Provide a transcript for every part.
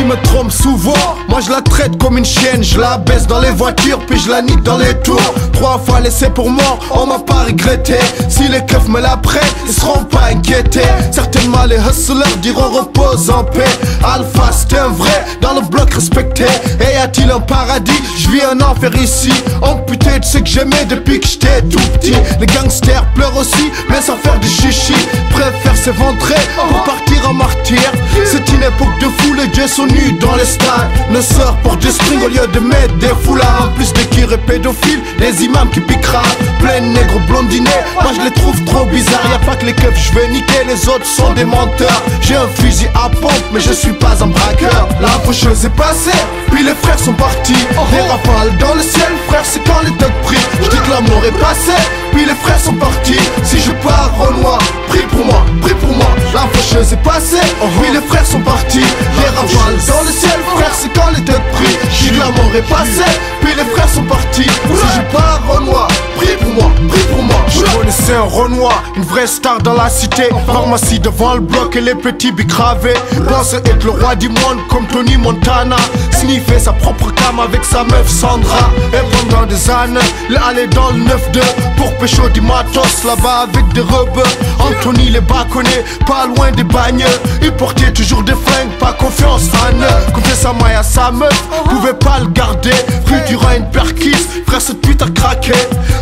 me trompe souvent, moi je la traite comme une chienne. Je la baisse dans les voitures puis je la nique dans les tours. 3 fois laissé pour mort, on m'a pas regretté. Si les keufs me la prennent, ils seront pas inquiétés. Certainement les hustlers diront repose en paix. Alpha c'est un vrai, dans le bloc respecté. Et y a-t-il un paradis? Je vis un enfer ici. Amputé de ce que j'aimais depuis que j'étais tout petit. Les gangsters pleurent aussi, mais sans faire du chichi. Préfèrent s'éventrer pour partir en martyr. C'est une époque de fou, les dieux sont nus dans les stades. Ne sort pour des strings au lieu de mettre des foulards. En plus des kir et pédophiles, les imams qui piquera. Plein de nègres blondinés, moi je les trouve trop bizarres. Y'a pas que les keufs, je vais niquer, les autres sont des menteurs. J'ai un fusil à pompe, mais je suis pas un braqueur. La faucheuse est passée, puis les frères sont partis. Des rafales dans le ciel, frère, c'est quand les thugs prient. Je dis que l'amour est passé, puis les frères sont partis. Si je pars au noir, prie pour moi, prie pour moi. La faucheuse est passée, puis les frères sont partis. Des rafales dans le ciel, frère, c'est quand les thugs prient. Je dis que l'amour est passé, puis les frères sont partis. Si je pars au noir, prie pour moi, prie pour moi. Je connaissais un Renoir, une vraie star dans la cité. Pharmacie devant le bloc et les petits bicravés. Pense être le roi du monde comme Tony Montana. Sniffer sa propre cam avec sa meuf Sandra. Et pendant des années, il allait dans le 9-2 pour pécho du matos là-bas avec des rebeux. Anthony les bâconnait, pas loin des bagnes. Il portait toujours des flingues, pas confiance en eux. Confiait sa maille à sa meuf, pouvait pas le garder. Rue durant une perquise, frère cette pute a craqué.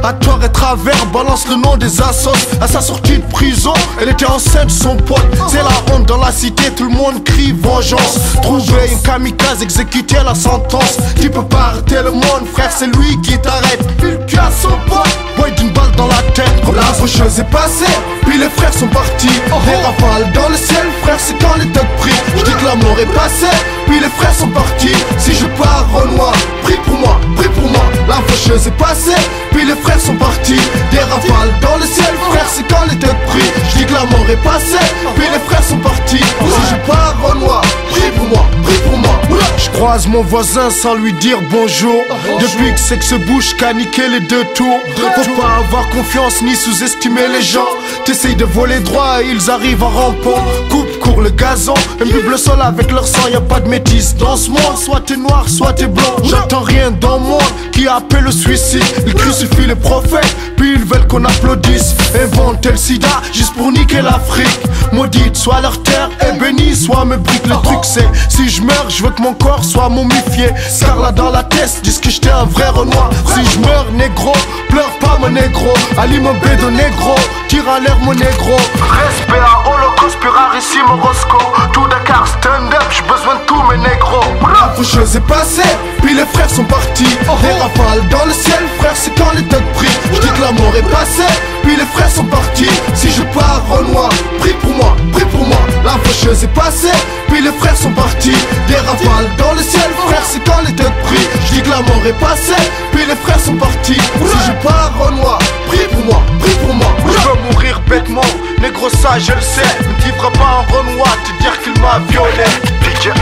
À tort et travers, balance le nom des assos. À sa sortie de prison, elle était enceinte de son pote. C'est la honte dans la cité, tout le monde crie vengeance. Trouver une kamikaze, exécuter la sentence. Tu peux pas arrêter le monde, frère, c'est lui qui t'arrête. Il tue à son pote, boy d'une balle dans la tête. La faucheuse est passée, puis les frères sont partis. Des rafales dans le ciel, frère, c'est quand les thugs prient. Je dis que l'amour est passé, puis les frères sont partis. Si je pars au noir, prie pour moi, prie pour moi. La faucheuse est passée, puis les frères sont partis. Des rafales dans le ciel, frère, c'est quand les thugs prient. Je dis que l'amour est passé, puis les frères sont partis. Si je pars au noir, prie pour moi, prie pour moi. Je croise mon voisin sans lui dire bonjour. Depuis que c'est que ce bouche qu'a niqué les 2 tours. Faut pas avoir confiance ni sous-estimer les gens. T'essayes de voler droit et ils arrivent en rampant. Coupe court le gazon, imbibe le sol avec leur sang. Y'a pas de métis dans ce monde. Soit t'es noir, soit t'es blanc. J'attends rien dans le monde qui appelle le suicide. Ils crucifient les prophètes, puis ils veulent qu'on applaudisse. Inventer le sida juste pour niquer l'Afrique. Maudite soit leur terre et bénie soit mes briques. Le truc c'est, si je meurs, je veux que mon corps soit momifié. Car là dans la tête, disent que j'étais un vrai Renoir. Si je meurs négro, pleure pas mon négro. Ali mon bédo négro, tire à l'air mon négro. Respect à Holocauste, purarissime Roscoe. Tout Dakar stand up, j'ai besoin de tous mes négros. La faucheuse est passée, puis les frères sont partis. Des rafales dans le ciel, frère, c'est quand les thugs prient. Je dis que l'amour est passé, puis les frères sont partis. Si je pars au noir, prie pour moi, prie pour moi. La faucheuse est passée, puis les frères sont partis. Des rafales dans le ciel, frère, c'est quand les thugs prient. Je dis que l'amour est passé, puis les frères sont partis. Si je pars au noir, prie pour moi, prie pour moi. Je veux mourir bêtement, négro ça je le sais. Ne vivra pas un Renoir, te dire qu'il m'a violé. DJ H.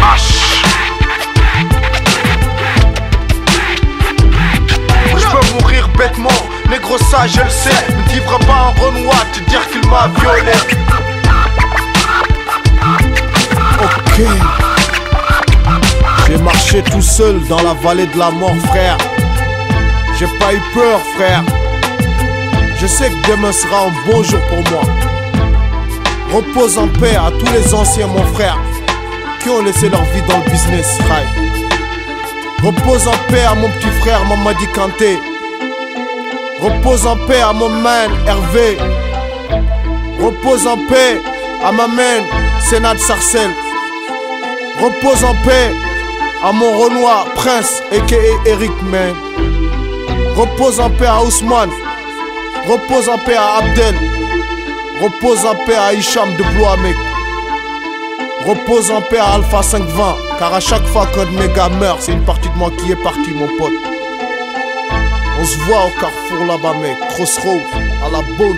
Je veux mourir bêtement, négro ça je le sais. Ne vivra pas un Renoir, te dire qu'il m'a violé. Ok. J'ai marché tout seul dans la vallée de la mort, frère. J'ai pas eu peur, frère. Je sais que demain sera un bon jour pour moi. Repose en paix à tous les anciens, mon frère, qui ont laissé leur vie dans le business, frère. Repose en paix à mon petit frère Mamadi Kanté. Repose en paix à mon man Hervé. Repose en paix à ma man Sénat Sarcel. Repose en paix à mon Renoir Prince aka Eric Man. Repose en paix à Ousmane. Repose en paix à Abdel. Repose en paix à Hicham de Bloamek. Repose en paix à Alpha 520. Car à chaque fois qu'un de mes gars meurt, c'est une partie de moi qui est partie, mon pote. On se voit au carrefour là-bas, mec. Crossroad, à la bonne,